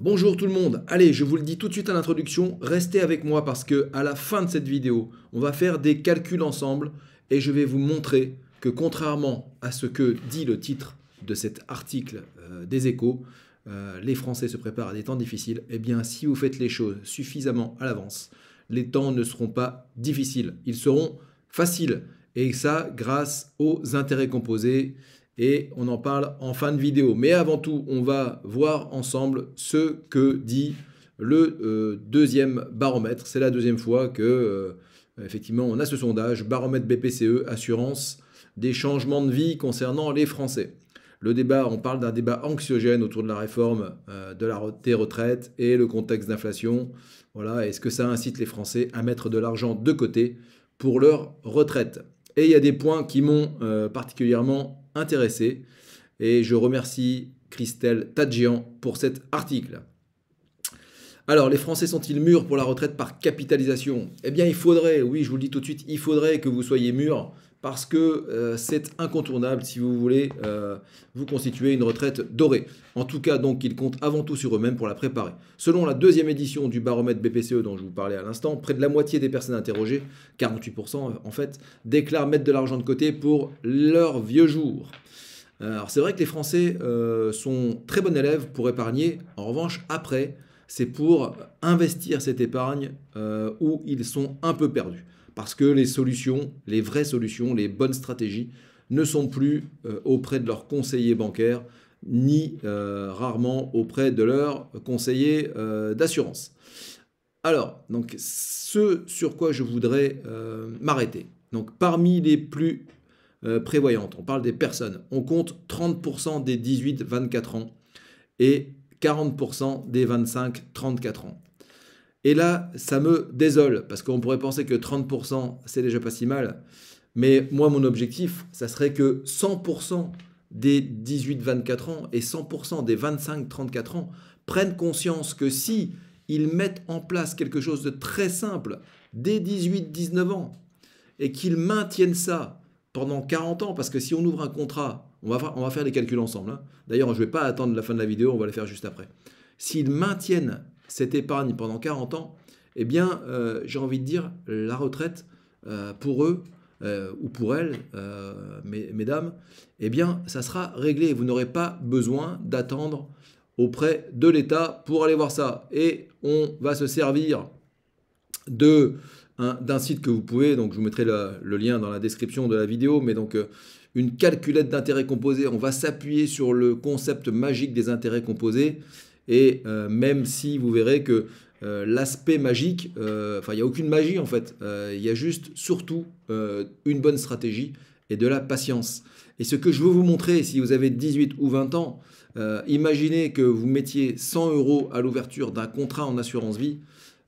Bonjour tout le monde, allez je vous le dis tout de suite à l'introduction, restez avec moi parce que à la fin de cette vidéo, on va faire des calculs ensemble et je vais vous montrer que contrairement à ce que dit le titre de cet article des Échos, les Français se préparent à des temps difficiles, eh bien si vous faites les choses suffisamment à l'avance, les temps ne seront pas difficiles, ils seront faciles et ça grâce aux intérêts composés. Et on en parle en fin de vidéo. Mais avant tout, on va voir ensemble ce que dit le deuxième baromètre. C'est la deuxième fois que, effectivement, on a ce sondage, baromètre BPCE, assurance des changements de vie concernant les Français. Le débat, on parle d'un débat anxiogène autour de la réforme des retraites et le contexte d'inflation. Voilà, est-ce que ça incite les Français à mettre de l'argent de côté pour leur retraite? Et il y a des points qui m'ont particulièrement intéressé et je remercie Christelle Tadjian pour cet article. Alors, les Français sont-ils mûrs pour la retraite par capitalisation? Eh bien, il faudrait, oui, je vous le dis tout de suite, il faudrait que vous soyez mûrs parce que c'est incontournable si vous voulez vous constituer une retraite dorée. En tout cas, donc, ils comptent avant tout sur eux-mêmes pour la préparer. Selon la deuxième édition du baromètre BPCE dont je vous parlais à l'instant, près de la moitié des personnes interrogées, 48% en fait, déclarent mettre de l'argent de côté pour leur vieux jour. Alors, c'est vrai que les Français sont très bons élèves pour épargner. En revanche, après, c'est pour investir cette épargne où ils sont un peu perdus. Parce que les solutions, les vraies solutions, les bonnes stratégies ne sont plus auprès de leurs conseillers bancaires, ni rarement auprès de leurs conseillers d'assurance. Alors, donc, ce sur quoi je voudrais m'arrêter. Donc, parmi les plus prévoyantes, on parle des personnes, on compte 30% des 18-24 ans et 40% des 25-34 ans. Et là, ça me désole, parce qu'on pourrait penser que 30%, c'est déjà pas si mal. Mais moi, mon objectif, ça serait que 100% des 18-24 ans et 100% des 25-34 ans prennent conscience que si ils mettent en place quelque chose de très simple dès 18-19 ans et qu'ils maintiennent ça pendant 40 ans, parce que si on ouvre un contrat, on va faire les calculs ensemble. Hein. D'ailleurs, je ne vais pas attendre la fin de la vidéo, on va les faire juste après. S'ils maintiennent cette épargne pendant 40 ans, eh bien, j'ai envie de dire, la retraite, pour eux, ou pour elles, mesdames, eh bien, ça sera réglé. Vous n'aurez pas besoin d'attendre auprès de l'État pour aller voir ça. Et on va se servir d'un site que vous pouvez, donc je vous mettrai le lien dans la description de la vidéo, mais donc une calculette d'intérêts composés, on va s'appuyer sur le concept magique des intérêts composés, et même si vous verrez que l'aspect magique, il n'y a aucune magie en fait, il y a juste surtout une bonne stratégie et de la patience. Et ce que je veux vous montrer, si vous avez 18 ou 20 ans, imaginez que vous mettiez 100 € à l'ouverture d'un contrat en assurance vie,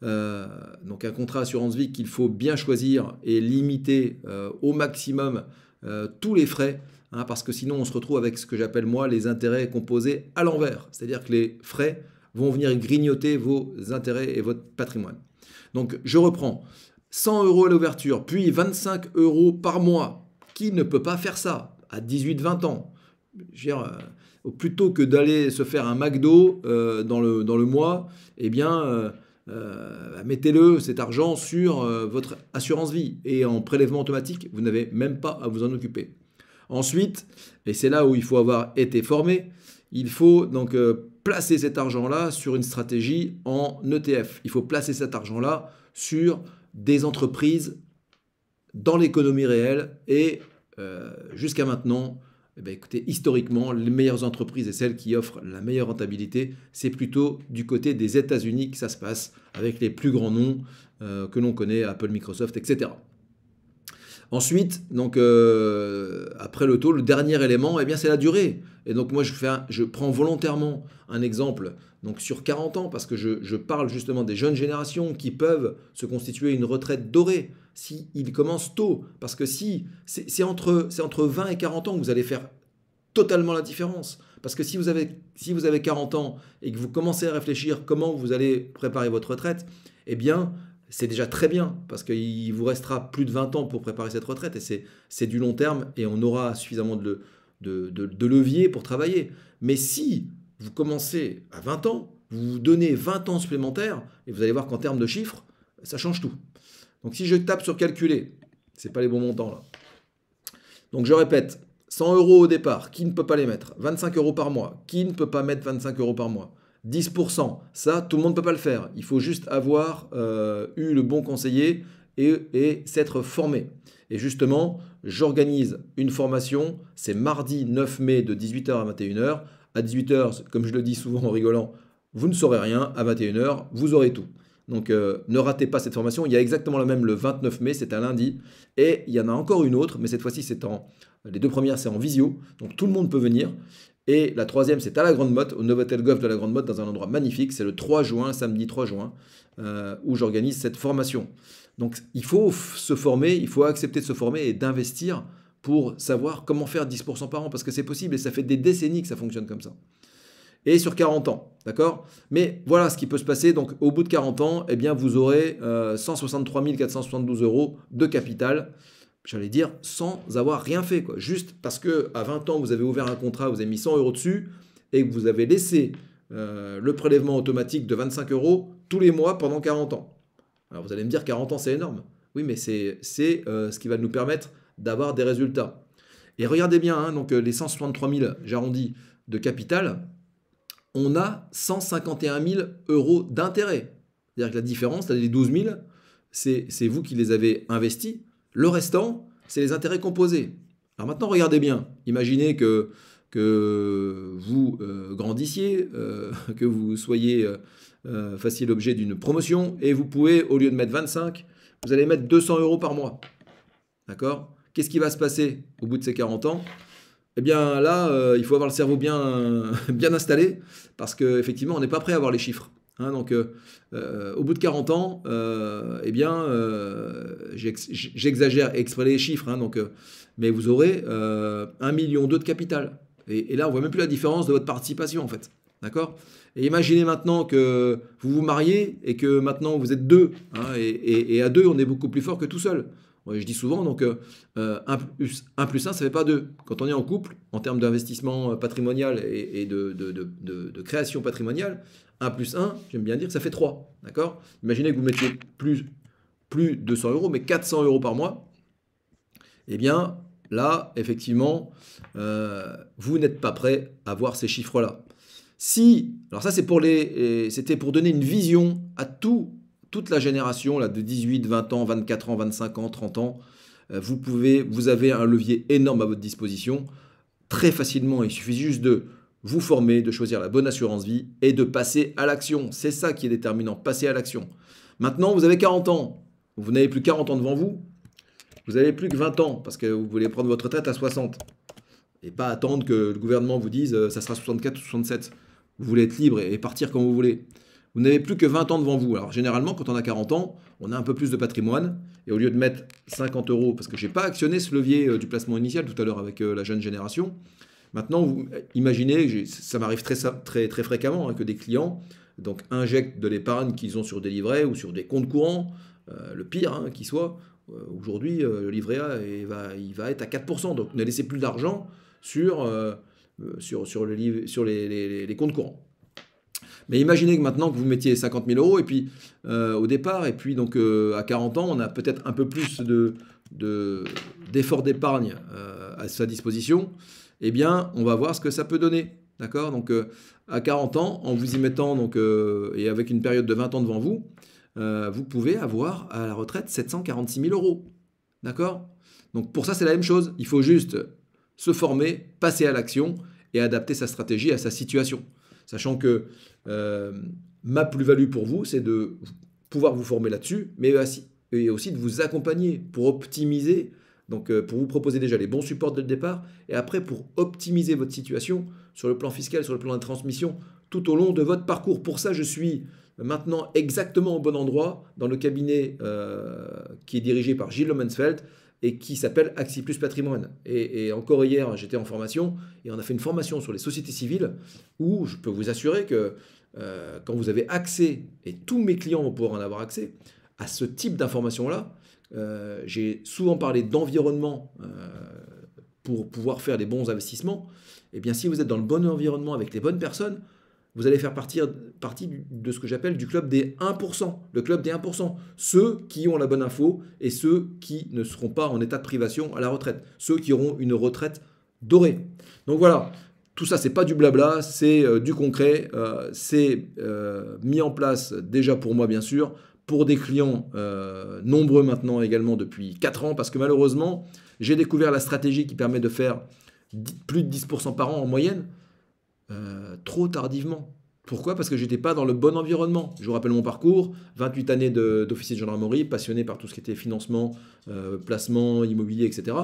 donc un contrat assurance vie qu'il faut bien choisir et limiter au maximum tous les frais, hein, parce que sinon on se retrouve avec ce que j'appelle moi les intérêts composés à l'envers, c'est-à-dire que les frais vont venir grignoter vos intérêts et votre patrimoine. Donc je reprends, 100 € à l'ouverture, puis 25 € par mois. Qui ne peut pas faire ça à 18-20 ans? Je veux dire, plutôt que d'aller se faire un McDo dans le mois, eh bien mettez-le, cet argent, sur votre assurance vie. Et en prélèvement automatique, vous n'avez même pas à vous en occuper. Ensuite, et c'est là où il faut avoir été formé, il faut donc placer cet argent-là sur une stratégie en ETF. Il faut placer cet argent-là sur des entreprises dans l'économie réelle et jusqu'à maintenant, eh bien, écoutez, historiquement, les meilleures entreprises et celles qui offrent la meilleure rentabilité, c'est plutôt du côté des États-Unis que ça se passe, avec les plus grands noms que l'on connaît, Apple, Microsoft, etc. Ensuite, donc, après le taux, le dernier élément, eh bien, c'est la durée. Et donc moi, je prends volontairement un exemple donc, sur 40 ans, parce que je parle justement des jeunes générations qui peuvent se constituer une retraite dorée s'ils commencent tôt. Parce que si c'est entre 20 et 40 ans que vous allez faire totalement la différence. Parce que si vous avez 40 ans et que vous commencez à réfléchir comment vous allez préparer votre retraite, eh bien, c'est déjà très bien, parce qu'il vous restera plus de 20 ans pour préparer cette retraite, et c'est du long terme, et on aura suffisamment de levier pour travailler. Mais si vous commencez à 20 ans, vous vous donnez 20 ans supplémentaires, et vous allez voir qu'en termes de chiffres, ça change tout. Donc si je tape sur calculer, c'est pas les bons montants là. Donc je répète, 100 euros au départ, qui ne peut pas les mettre? 25 euros par mois, qui ne peut pas mettre 25 euros par mois? 10%, ça tout le monde ne peut pas le faire. Il faut juste avoir eu le bon conseiller et s'être formé. Et justement, j'organise une formation, c'est mardi 9 mai de 18h à 21h. À 18h, comme je le dis souvent en rigolant, vous ne saurez rien, à 21h, vous aurez tout. Donc ne ratez pas cette formation, il y a exactement la même le 29 mai, c'est un lundi, et il y en a encore une autre, mais cette fois-ci les deux premières c'est en visio, donc tout le monde peut venir, et la troisième c'est à la Grande Motte, au Novotel Golf de la Grande Motte, dans un endroit magnifique, c'est le 3 juin, samedi 3 juin, où j'organise cette formation. Donc il faut se former, il faut accepter de se former et d'investir pour savoir comment faire 10% par an, parce que c'est possible, et ça fait des décennies que ça fonctionne comme ça. Et sur 40 ans, d'accord? Mais voilà ce qui peut se passer. Donc, au bout de 40 ans, eh bien, vous aurez 163 472 euros de capital, j'allais dire, sans avoir rien fait, quoi. Juste parce qu'à 20 ans, vous avez ouvert un contrat, vous avez mis 100 euros dessus, et que vous avez laissé le prélèvement automatique de 25 euros tous les mois pendant 40 ans. Alors, vous allez me dire, 40 ans, c'est énorme. Oui, mais c'est ce qui va nous permettre d'avoir des résultats. Et regardez bien, hein, donc les 163 000, j'arrondis, de capital, on a 151 000 euros d'intérêt. C'est-à-dire que la différence, les 12 000, c'est vous qui les avez investis. Le restant, c'est les intérêts composés. Alors maintenant, regardez bien. Imaginez que vous grandissiez, que vous fassiez l'objet d'une promotion, et vous pouvez, au lieu de mettre 25, vous allez mettre 200 euros par mois. D'accord? Qu'est-ce qui va se passer au bout de ces 40 ans? Eh bien là, il faut avoir le cerveau bien, bien installé, parce qu'effectivement, on n'est pas prêt à voir les chiffres. Hein, donc, au bout de 40 ans, eh bien, j'exagère exprès les chiffres, hein, donc, mais vous aurez 1,2 million de capital. Et là, on ne voit même plus la différence de votre participation, en fait. D'accord? Et imaginez maintenant que vous vous mariez et que maintenant vous êtes deux. Hein, et à deux, on est beaucoup plus fort que tout seul. Ouais, je dis souvent, donc 1 plus 1, ça ne fait pas 2. Quand on est en couple, en termes d'investissement patrimonial et de création patrimoniale, 1 plus 1, j'aime bien dire, ça fait 3. D'accord? Imaginez que vous mettiez plus 200 euros, mais 400 euros par mois. Eh bien, là, effectivement, vous n'êtes pas prêt à voir ces chiffres-là. Alors ça, c'était pour donner une vision à toute la génération là, de 18, 20 ans, 24 ans, 25 ans, 30 ans. Vous avez un levier énorme à votre disposition. Très facilement, il suffit juste de vous former, de choisir la bonne assurance vie et de passer à l'action. C'est ça qui est déterminant, passer à l'action. Maintenant, vous avez 40 ans. Vous n'avez plus 40 ans devant vous. Vous n'avez plus que 20 ans parce que vous voulez prendre votre retraite à 60. Et pas attendre que le gouvernement vous dise ça sera 64 ou 67. Vous voulez être libre et partir quand vous voulez. Vous n'avez plus que 20 ans devant vous. Alors généralement, quand on a 40 ans, on a un peu plus de patrimoine. Et au lieu de mettre 50 euros, parce que je n'ai pas actionné ce levier du placement initial tout à l'heure avec la jeune génération, maintenant, vous imaginez, ça m'arrive très fréquemment, hein, que des clients donc, injectent de l'épargne qu'ils ont sur des livrets ou sur des comptes courants, le pire hein, qui soit. Aujourd'hui, le livret A, il va être à 4%. Donc ne laissez plus d'argent sur les comptes courants. Mais imaginez que maintenant que vous mettiez 50 000 euros et puis au départ, et puis donc à 40 ans, on a peut-être un peu plus d'efforts d'épargne à sa disposition. Eh bien, on va voir ce que ça peut donner. D'accord? Donc à 40 ans, en vous y mettant donc, et avec une période de 20 ans devant vous, vous pouvez avoir à la retraite 746 000 euros. D'accord? Donc pour ça, c'est la même chose. Il faut juste se former, passer à l'action et adapter sa stratégie à sa situation. Sachant que ma plus-value pour vous, c'est de pouvoir vous former là-dessus, mais aussi de vous accompagner pour optimiser, donc pour vous proposer déjà les bons supports dès le départ, et après pour optimiser votre situation sur le plan fiscal, sur le plan de transmission, tout au long de votre parcours. Pour ça, je suis maintenant exactement au bon endroit dans le cabinet qui est dirigé par Gilles Lomensfeld et qui s'appelle Axi Plus Patrimoine. Et encore hier, j'étais en formation et on a fait une formation sur les sociétés civiles où je peux vous assurer que quand vous avez accès, et tous mes clients vont pouvoir en avoir accès, à ce type d'informations-là, j'ai souvent parlé d'environnement pour pouvoir faire les bons investissements. Et bien si vous êtes dans le bon environnement avec les bonnes personnes, vous allez faire partie de ce que j'appelle du club des 1%. Le club des 1%. Ceux qui ont la bonne info et ceux qui ne seront pas en état de privation à la retraite. Ceux qui auront une retraite dorée. Donc voilà, tout ça, c'est pas du blabla, c'est du concret. C'est mis en place déjà pour moi, bien sûr, pour des clients nombreux maintenant également depuis 4 ans, parce que malheureusement, j'ai découvert la stratégie qui permet de faire plus de 10% par an en moyenne, trop tardivement. Pourquoi? Parce que j'étais pas dans le bon environnement. Je vous rappelle mon parcours, 28 années d'officier de gendarmerie, passionné par tout ce qui était financement, placement, immobilier, etc.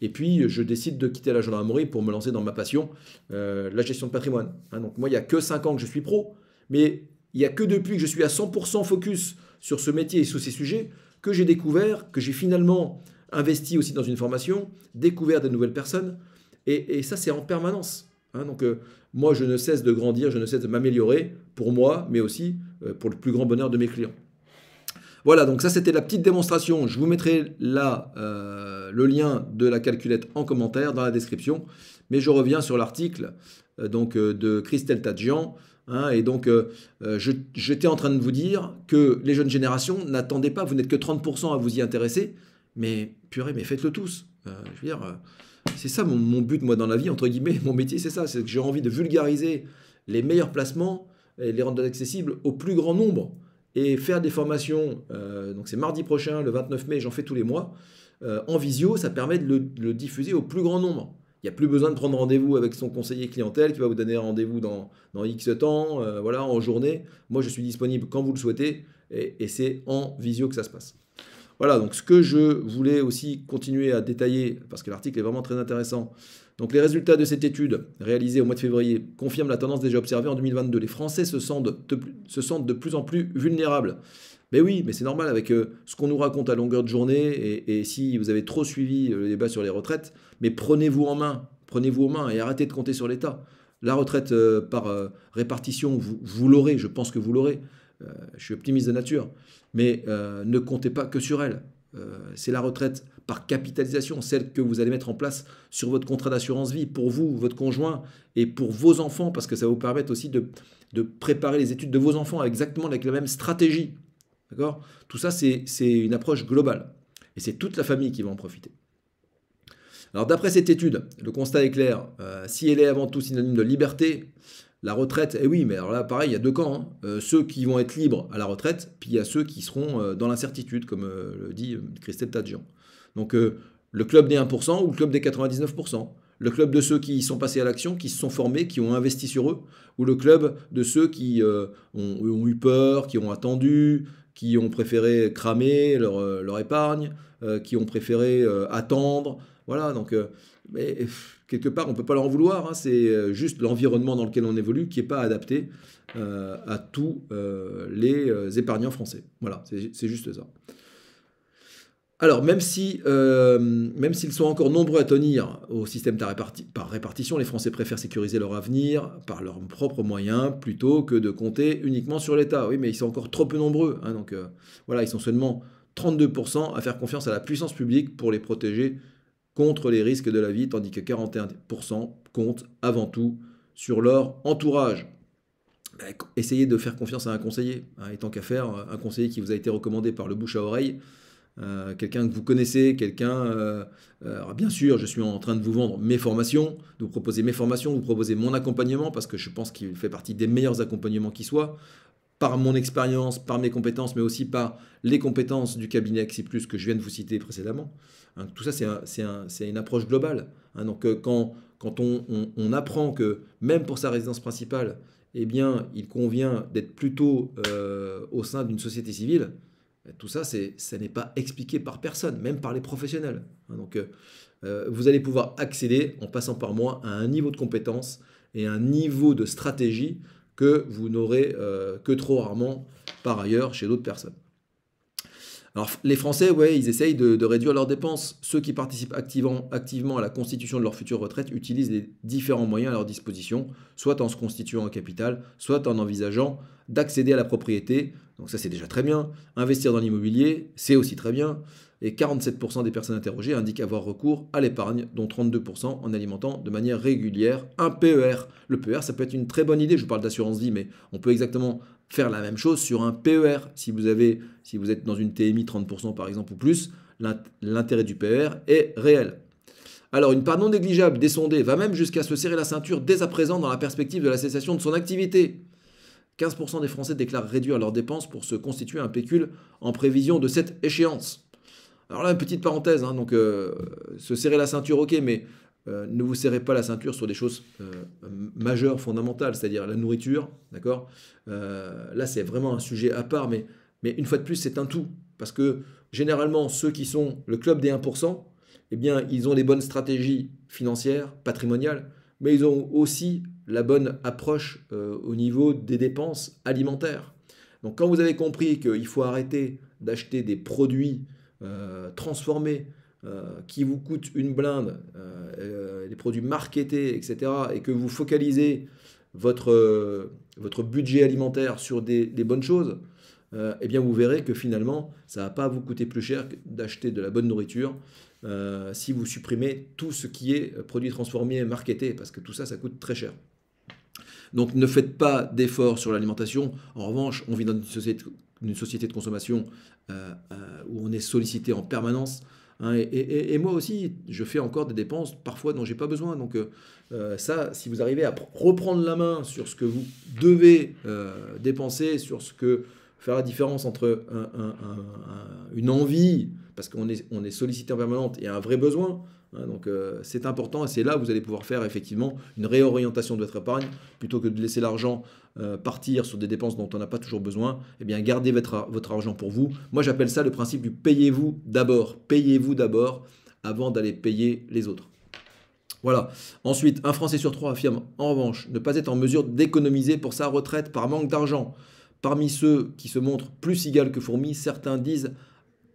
Et puis, je décide de quitter la gendarmerie pour me lancer dans ma passion, la gestion de patrimoine. Hein, donc moi, il n'y a que 5 ans que je suis pro, mais il n'y a que depuis que je suis à 100% focus sur ce métier et sur ces sujets que j'ai découvert, que j'ai finalement investi aussi dans une formation, découvert de nouvelles personnes. Et ça, c'est en permanence. Hein, donc, moi, je ne cesse de grandir, je ne cesse de m'améliorer pour moi, mais aussi pour le plus grand bonheur de mes clients. Voilà, donc ça, c'était la petite démonstration. Je vous mettrai là le lien de la calculette en commentaire dans la description. Mais je reviens sur l'article de Christelle Tadjian. Hein, et donc, j'étais en train de vous dire que les jeunes générations, n'attendez pas, vous n'êtes que 30% à vous y intéresser. Mais purée, mais faites-le tous. Je veux dire... c'est ça mon but, moi, dans la vie, entre guillemets, mon métier, c'est ça, c'est que j'ai envie de vulgariser les meilleurs placements et les rendre accessibles au plus grand nombre. Et faire des formations, donc c'est mardi prochain, le 29 mai, j'en fais tous les mois, en visio, ça permet de le diffuser au plus grand nombre. Il n'y a plus besoin de prendre rendez-vous avec son conseiller clientèle qui va vous donner un rendez-vous dans X temps, voilà, en journée. Moi, je suis disponible quand vous le souhaitez et c'est en visio que ça se passe. Voilà, donc ce que je voulais aussi continuer à détailler, parce que l'article est vraiment très intéressant. Donc les résultats de cette étude réalisée au mois de février confirment la tendance déjà observée en 2022. Les Français se sentent de plus en plus vulnérables. Mais oui, mais c'est normal avec ce qu'on nous raconte à longueur de journée. Et si vous avez trop suivi le débat sur les retraites, mais prenez-vous en main et arrêtez de compter sur l'État. La retraite par répartition, vous l'aurez, je pense que vous l'aurez. Je suis optimiste de nature, mais ne comptez pas que sur elle. C'est la retraite par capitalisation, celle que vous allez mettre en place sur votre contrat d'assurance vie, pour vous, votre conjoint, et pour vos enfants, parce que ça va vous permettre aussi de préparer les études de vos enfants exactement avec la même stratégie. D'accord? Tout ça, c'est une approche globale, et c'est toute la famille qui va en profiter. Alors d'après cette étude, le constat est clair, si elle est avant tout synonyme de liberté, la retraite, eh oui, mais alors là, pareil, il y a deux camps. Hein. Ceux qui vont être libres à la retraite, puis il y a ceux qui seront dans l'incertitude, comme le dit Christelle Tadjian. Donc, le club des 1% ou le club des 99%. Le club de ceux qui sont passés à l'action, qui se sont formés, qui ont investi sur eux, ou le club de ceux qui ont eu peur, qui ont attendu, qui ont préféré cramer leur épargne, qui ont préféré attendre. Voilà, donc... mais quelque part, on ne peut pas leur en vouloir, hein, c'est juste l'environnement dans lequel on évolue qui n'est pas adapté à tous les épargnants français. Voilà, c'est juste ça. Alors, même s'ils sont encore nombreux à tenir au système par répartition, les Français préfèrent sécuriser leur avenir par leurs propres moyens plutôt que de compter uniquement sur l'État. Oui, mais ils sont encore trop peu nombreux. Hein, donc voilà, ils sont seulement 32% à faire confiance à la puissance publique pour les protéger contre les risques de la vie, tandis que 41% comptent avant tout sur leur entourage. Essayez de faire confiance à un conseiller, hein, et tant qu'à faire, un conseiller qui vous a été recommandé par le bouche à oreille, quelqu'un que vous connaissez, alors bien sûr, je suis en train de vous vendre mes formations, de vous proposer mes formations, de vous proposer mon accompagnement, parce que je pense qu'il fait partie des meilleurs accompagnements qui soient, par mon expérience, par mes compétences, mais aussi par les compétences du cabinet Axi Plus que je viens de vous citer précédemment. Hein, tout ça, c'est une approche globale. Hein, donc, quand on apprend que même pour sa résidence principale, eh bien, il convient d'être plutôt au sein d'une société civile, tout ça, ça n'est pas expliqué par personne, même par les professionnels. Hein, donc, vous allez pouvoir accéder, en passant par moi, à un niveau de compétence et un niveau de stratégie que vous n'aurez que trop rarement par ailleurs chez d'autres personnes. Alors les Français, ouais, ils essayent de réduire leurs dépenses. Ceux qui participent activement à la constitution de leur future retraite utilisent les différents moyens à leur disposition, soit en se constituant en capital, soit en envisageant d'accéder à la propriété. Donc ça, c'est déjà très bien. Investir dans l'immobilier, c'est aussi très bien. Et 47% des personnes interrogées indiquent avoir recours à l'épargne, dont 32% en alimentant de manière régulière un PER. Le PER, ça peut être une très bonne idée. Je vous parle d'assurance vie, mais on peut exactement faire la même chose sur un PER. Si vous êtes dans une TMI 30% par exemple ou plus, l'intérêt du PER est réel. Alors, une part non négligeable des sondés va même jusqu'à se serrer la ceinture dès à présent dans la perspective de la cessation de son activité. 15% des Français déclarent réduire leurs dépenses pour se constituer un pécule en prévision de cette échéance. Alors là, une petite parenthèse, hein, donc se serrer la ceinture, ok, mais ne vous serrez pas la ceinture sur des choses majeures, fondamentales, c'est-à-dire la nourriture, d'accord. Là, c'est vraiment un sujet à part, mais une fois de plus, c'est un tout. Parce que généralement, ceux qui sont le club des 1%, eh bien, ils ont les bonnes stratégies financières, patrimoniales, mais ils ont aussi la bonne approche au niveau des dépenses alimentaires. Donc, quand vous avez compris qu'il faut arrêter d'acheter des produits transformés qui vous coûtent une blinde, des produits marketés, etc., et que vous focalisez votre budget alimentaire sur des bonnes choses, eh bien vous verrez que finalement, ça ne va pas vous coûter plus cher d'acheter de la bonne nourriture si vous supprimez tout ce qui est produits transformés et marketés, parce que tout ça, ça coûte très cher. Donc ne faites pas d'efforts sur l'alimentation. En revanche, on vit dans une société de consommation où on est sollicité en permanence. Hein, et moi aussi, je fais encore des dépenses parfois dont je n'ai pas besoin. Donc ça, si vous arrivez à reprendre la main sur ce que vous devez dépenser, sur ce que faire la différence entre une envie, parce qu'on est sollicité en permanence, et un vrai besoin. Hein, donc c'est important et c'est là où vous allez pouvoir faire effectivement une réorientation de votre épargne plutôt que de laisser l'argent partir sur des dépenses dont on n'a pas toujours besoin. Eh bien, gardez votre argent pour vous. Moi, j'appelle ça le principe du payez-vous d'abord. Payez-vous d'abord avant d'aller payer les autres. Voilà. Ensuite, un Français sur 3 affirme en revanche ne pas être en mesure d'économiser pour sa retraite par manque d'argent. Parmi ceux qui se montrent plus cigales que fourmis, certains disent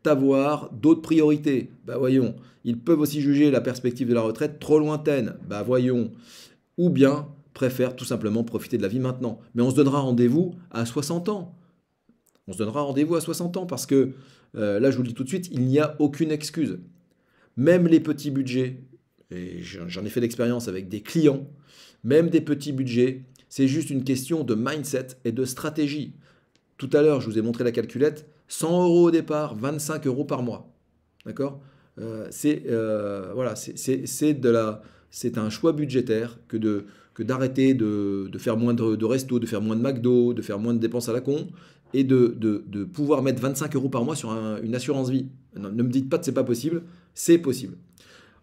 avoir d'autres priorités. Bah voyons. Ils peuvent aussi juger la perspective de la retraite trop lointaine. Bah voyons. Ou bien préfèrent tout simplement profiter de la vie maintenant. Mais on se donnera rendez-vous à 60 ans. On se donnera rendez-vous à 60 ans parce que, là je vous le dis tout de suite, il n'y a aucune excuse. Même les petits budgets, et j'en ai fait l'expérience avec des clients, même des petits budgets, c'est juste une question de mindset et de stratégie. Tout à l'heure, je vous ai montré la calculette, 100 euros au départ, 25 euros par mois. D'accord ? Voilà, c'est un choix budgétaire que d'arrêter de faire moins de resto, de faire moins de McDo, de faire moins de dépenses à la con, et de pouvoir mettre 25 euros par mois sur une assurance vie. Non, ne me dites pas que ce n'est pas possible, c'est possible.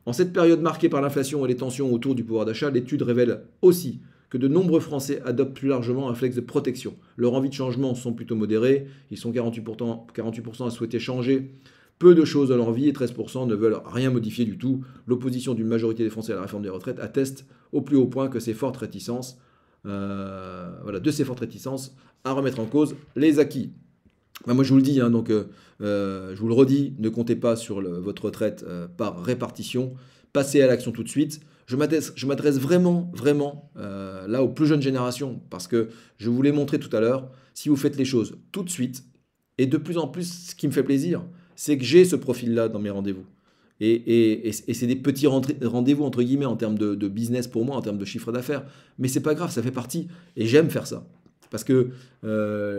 En cette période marquée par l'inflation et les tensions autour du pouvoir d'achat, l'étude révèle aussi que de nombreux Français adoptent plus largement un réflexe de protection. Leurs envies de changement sont plutôt modérées, ils sont 48% à souhaiter changer peu de choses dans leur vie et 13% ne veulent rien modifier du tout. L'opposition d'une majorité des Français à la réforme des retraites atteste au plus haut point que ces fortes réticences, de ces fortes réticences à remettre en cause les acquis. Ben moi je vous le dis, hein, donc je vous le redis, ne comptez pas sur votre retraite par répartition, passez à l'action tout de suite. Je m'adresse vraiment là aux plus jeunes générations parce que je vous l'ai montré tout à l'heure, si vous faites les choses tout de suite, et de plus en plus ce qui me fait plaisir, c'est que j'ai ce profil-là dans mes rendez-vous. Et c'est des petits rendez-vous entre guillemets en termes de business pour moi, en termes de chiffre d'affaires, mais c'est pas grave, ça fait partie, et j'aime faire ça. Parce que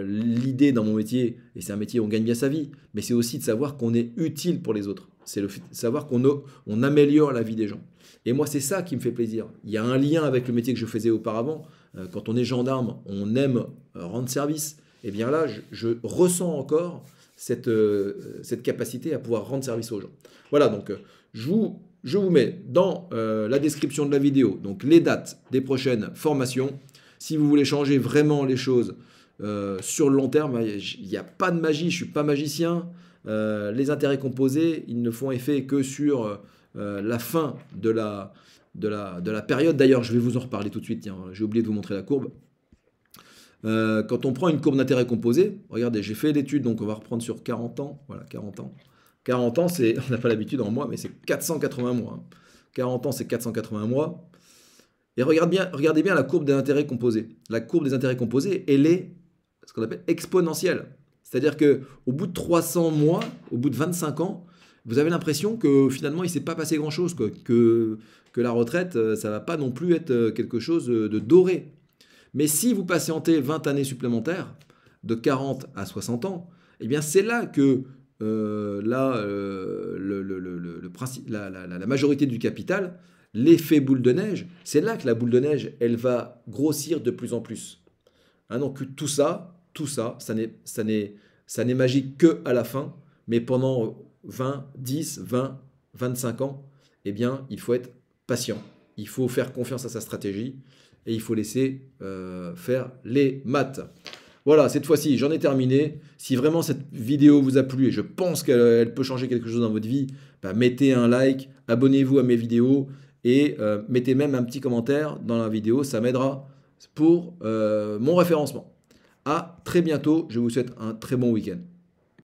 l'idée dans mon métier, et c'est un métier où on gagne bien sa vie, mais c'est aussi de savoir qu'on est utile pour les autres. C'est de savoir qu'on améliore la vie des gens. Et moi, c'est ça qui me fait plaisir. Il y a un lien avec le métier que je faisais auparavant. Quand on est gendarme, on aime rendre service. Et bien là, je ressens encore cette capacité à pouvoir rendre service aux gens. Voilà, donc je vous mets dans la description de la vidéo donc les dates des prochaines formations. Si vous voulez changer vraiment les choses sur le long terme, il n'y a pas de magie, je ne suis pas magicien. Les intérêts composés, ils ne font effet que sur la fin de la période. D'ailleurs, je vais vous en reparler tout de suite. Tiens, j'ai oublié de vous montrer la courbe. Quand on prend une courbe d'intérêt composé, regardez, j'ai fait l'étude, donc on va reprendre sur 40 ans. Voilà, 40 ans. 40 ans, on n'a pas l'habitude en mois, mais c'est 480 mois. Hein. 40 ans, c'est 480 mois. Et regardez bien la courbe des intérêts composés. La courbe des intérêts composés, elle est ce qu'on appelle exponentielle. C'est-à-dire qu'au bout de 300 mois, au bout de 25 ans, vous avez l'impression que finalement il ne s'est pas passé grand-chose, que la retraite, ça ne va pas non plus être quelque chose de doré. Mais si vous patientez 20 années supplémentaires, de 40 à 60 ans, eh bien c'est là que la majorité du capital, l'effet boule de neige, c'est là que la boule de neige, elle va grossir de plus en plus. Hein, donc tout ça, ça n'est magique que à la fin, mais pendant 20, 10, 20, 25 ans, eh bien, il faut être patient. Il faut faire confiance à sa stratégie et il faut laisser faire les maths. Voilà, cette fois-ci, j'en ai terminé. Si vraiment cette vidéo vous a plu et je pense qu'elle peut changer quelque chose dans votre vie, bah, mettez un like, abonnez-vous à mes vidéos et mettez même un petit commentaire dans la vidéo. Ça m'aidera pour mon référencement. À très bientôt. Je vous souhaite un très bon week-end.